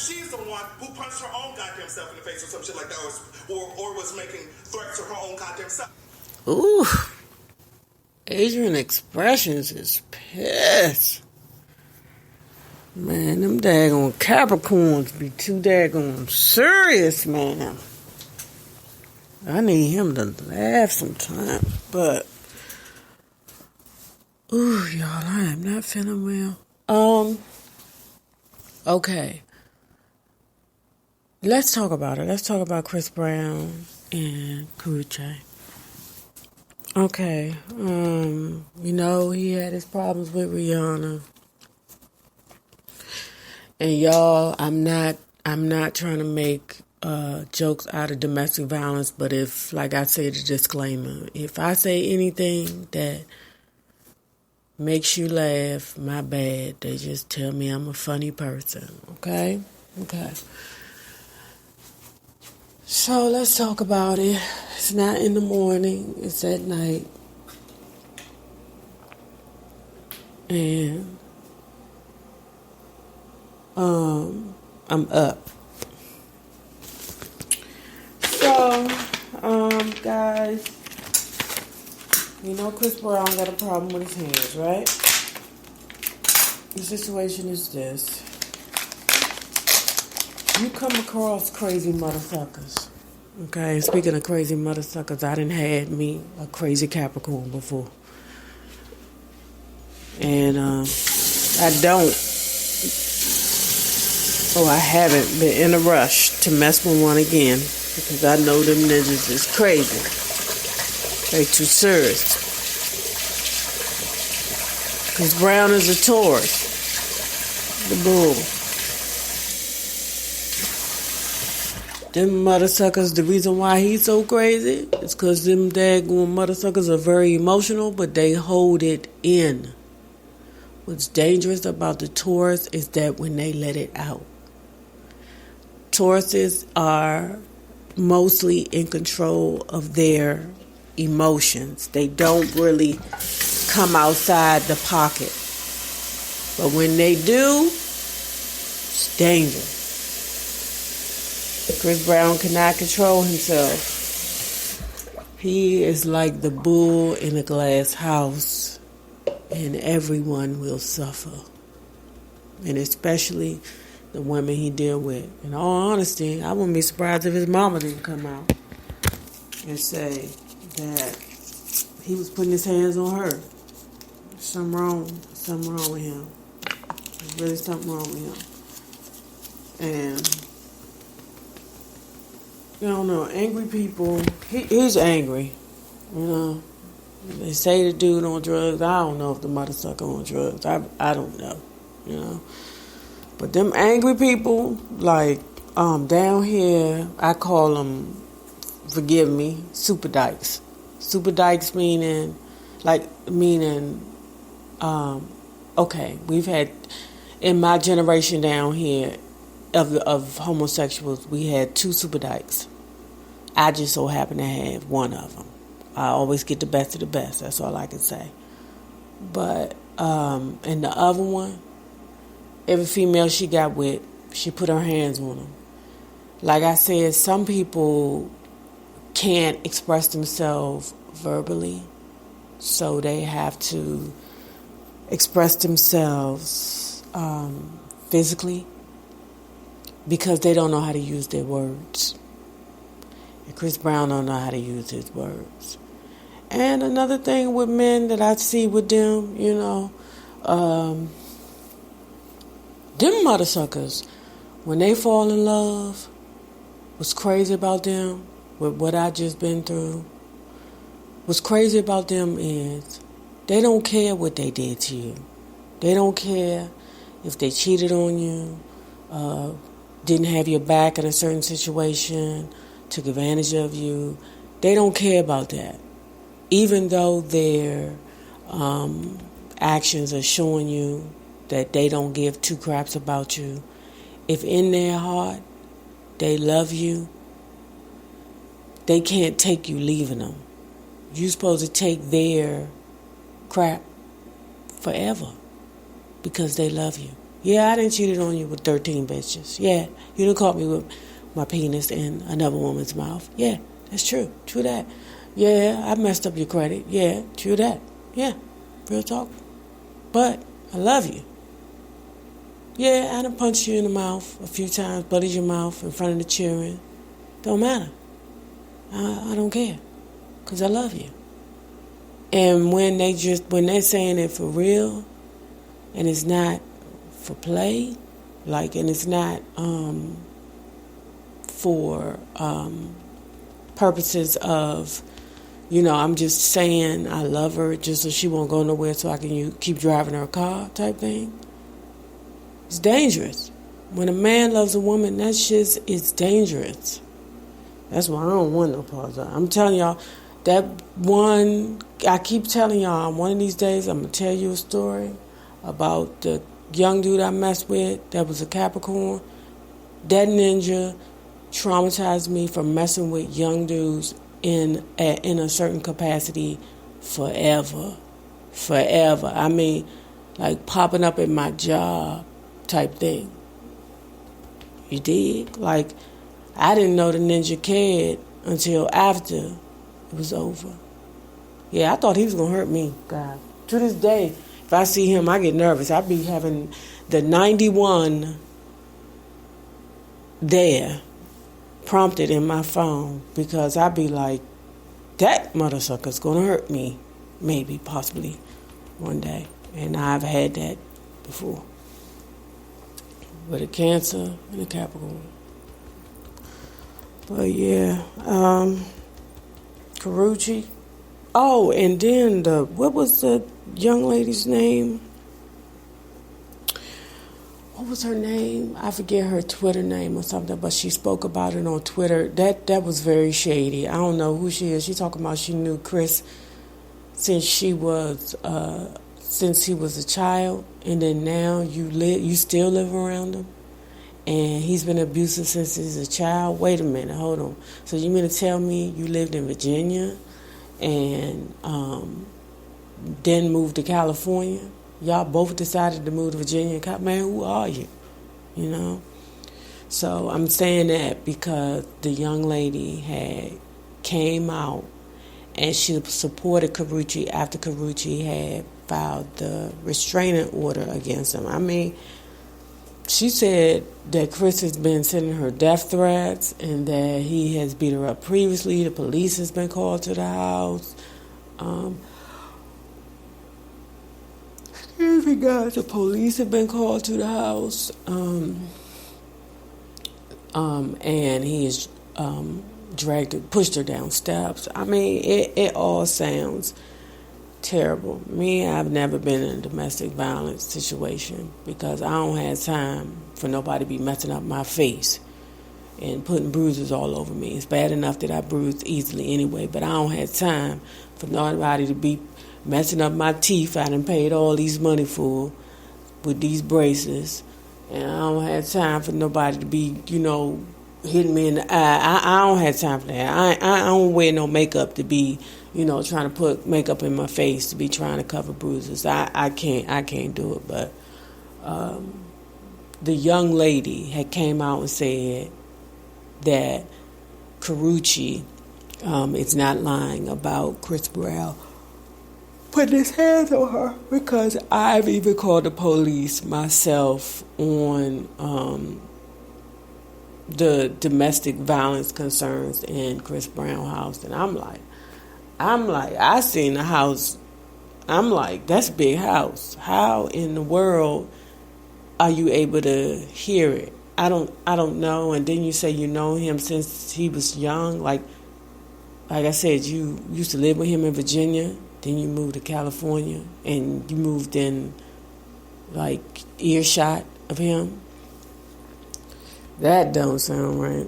she's the one who punched her own goddamn self in the face or some shit like that, or was making threats to her own goddamn self. Ooh. Adrian Expressions is pissed. Man, them daggone Capricorns be too daggone serious, man. I need him to laugh sometimes, but ooh, y'all, I am not feeling well. Okay. Let's talk about it. Let's talk about Chris Brown and Karrueche. Okay. He had his problems with Rihanna. And y'all, I'm not trying to make jokes out of domestic violence, but if, like I say, the disclaimer, if I say anything that makes you laugh, my bad. They just tell me I'm a funny person, okay? Okay. So let's talk about it. It's not in the morning, it's at night. And I'm up. So, guys, Chris Brown got a problem with his hands, right? The situation is this. You come across crazy motherfuckers. Okay, speaking of crazy motherfuckers, I done had me a crazy Capricorn before. And I haven't been in a rush to mess with one again because I know them niggas is crazy. They too serious. Because Brown is a Taurus. The bull. Them motherfuckers, the reason why he's so crazy is because them daggone motherfuckers are very emotional, but they hold it in. What's dangerous about the Taurus is that when they let it out. Tauruses are mostly in control of their emotions. They don't really come outside the pocket. But when they do, it's dangerous. Chris Brown cannot control himself. He is like the bull in a glass house, and everyone will suffer. And especially the women he deal with. In all honesty, I wouldn't be surprised if his mama didn't come out and say that he was putting his hands on her. There's something wrong with him. There's really something wrong with him. And I don't know, angry people, he's angry, They say the dude on drugs. I don't know if the motherfucker on drugs. I don't know, But them angry people, like, down here, I call them, forgive me, super dykes. Super dykes meaning, okay, we've had, in my generation down here, of homosexuals, we had 2 super dykes. I just so happen to have one of them. I always get the best of the best. That's all I can say. But and the other one, every female she got with, she put her hands on them. Like I said, some people can't express themselves verbally, so they have to express themselves physically, because they don't know how to use their words. And Chris Brown don't know how to use his words. And another thing with men that I see with them, them motherfuckers, when they fall in love, what's crazy about them, with what I just been through, what's crazy about them is they don't care what they did to you. They don't care if they cheated on you, didn't have your back in a certain situation, took advantage of you. They don't care about that. Even though their actions are showing you that they don't give 2 craps about you, if in their heart they love you, they can't take you leaving them. You're supposed to take their crap forever because they love you. Yeah, I done cheated on you with 13 bitches. Yeah, you done caught me with my penis in another woman's mouth. Yeah, that's true. True that. Yeah, I messed up your credit. Yeah, true that. Yeah, real talk. But I love you. Yeah, I done punched you in the mouth a few times, bloodied your mouth in front of the children. Don't matter. I don't care. Because I love you. And when they're saying it for real, and it's not for play, and it's not for purposes of, I'm just saying I love her just so she won't go nowhere so I can keep driving her car type thing. It's dangerous. When a man loves a woman, that shit is dangerous. That's why I don't want no pause. I'm telling y'all, I keep telling y'all, one of these days I'm going to tell you a story about the young dude I messed with that was a Capricorn. That ninja traumatized me from messing with young dudes in a certain capacity forever. Forever. I mean, like popping up in my job type thing. You dig? Like, I didn't know the ninja cared until after it was over. Yeah, I thought he was going to hurt me, God. To this day, if I see him, I get nervous. I be having the 91 there prompted in my phone because I be like, that motherfucker's going to hurt me. Maybe, possibly, one day. And I've had that before. With a Cancer and a Capricorn. But yeah, Karrueche. Oh, and then what was the young lady's name? What was her name? I forget her Twitter name or something, but she spoke about it on Twitter. That was very shady. I don't know who she is. She talking about she knew Chris since he was a child, and then now you still live around him, and he's been abusive since he's a child. Wait a minute, hold on. So you mean to tell me you lived in Virginia and then moved to California? Y'all both decided to move to Virginia. Man, who are you? So I'm saying that because the young lady had came out and she supported Karrueche after Karrueche had filed the restraining order against him. I mean, she said that Chris has been sending her death threats and that he has beat her up previously. The police has been called to the house. Excuse me, guys. The police have been called to the house. And he has pushed her down steps. I mean, it all sounds terrible. I've never been in a domestic violence situation because I don't have time for nobody to be messing up my face and putting bruises all over me. It's bad enough that I bruise easily anyway, but I don't have time for nobody to be messing up my teeth. I done paid all these money for with these braces, and I don't have time for nobody to be, hitting me in the eye. I don't have time for that. I don't wear no makeup to be, trying to put makeup in my face to be trying to cover bruises. I can't do it. But the young lady had came out and said that Karrueche is not lying about Chris Brown putting his hands on her, because I've even called the police myself on the domestic violence concerns in Chris Brown house, and I'm like, I seen the house. I'm like, that's a big house. How in the world are you able to hear it? I don't know. And then you say you know him since he was young. Like I said, you used to live with him in Virginia. Then you moved to California, and you moved in like earshot of him. That don't sound right.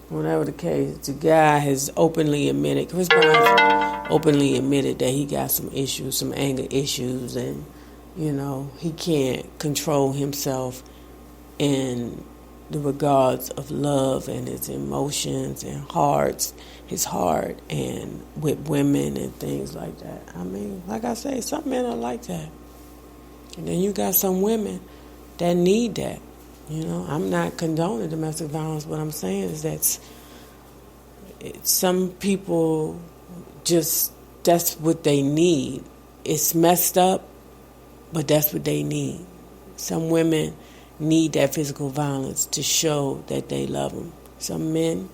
Whatever the case, the guy has openly admitted, Chris Brown openly admitted that he got some issues, some anger issues, and, he can't control himself in the regards of love and his emotions and his heart, and with women and things like that. I mean, like I say, some men are like that. And then you got some women that need that. You know, I'm not condoning domestic violence. What I'm saying is that some people just, that's what they need. It's messed up, but that's what they need. Some women need that physical violence to show that they love them. Some men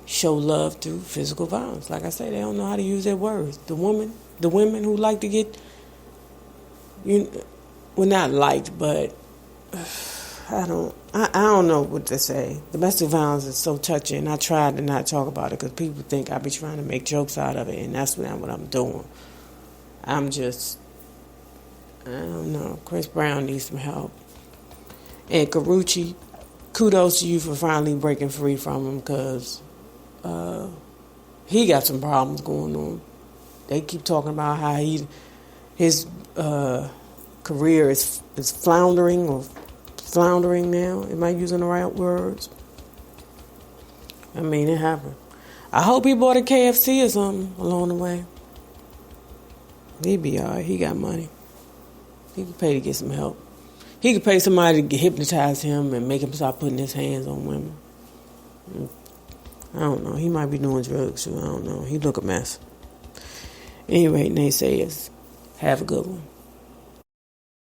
show love through physical violence. Like I say, they don't know how to use their words. The women who like to get, well, not liked, but I don't know what to say. Domestic violence is so touchy, and I try to not talk about it because people think I be trying to make jokes out of it, and that's not what I'm doing. I'm just, I don't know. Chris Brown needs some help. And Karrueche, kudos to you for finally breaking free from him, because he got some problems going on. They keep talking about how his career is floundering now. Am I using the right words? I mean, it happened. I hope he bought a KFC or something along the way. He'd be all right. He got money. He could pay to get some help. He could pay somebody to hypnotize him and make him stop putting his hands on women. I don't know. He might be doing drugs too. I don't know. He look a mess. Anyway, naysayers, have a good one.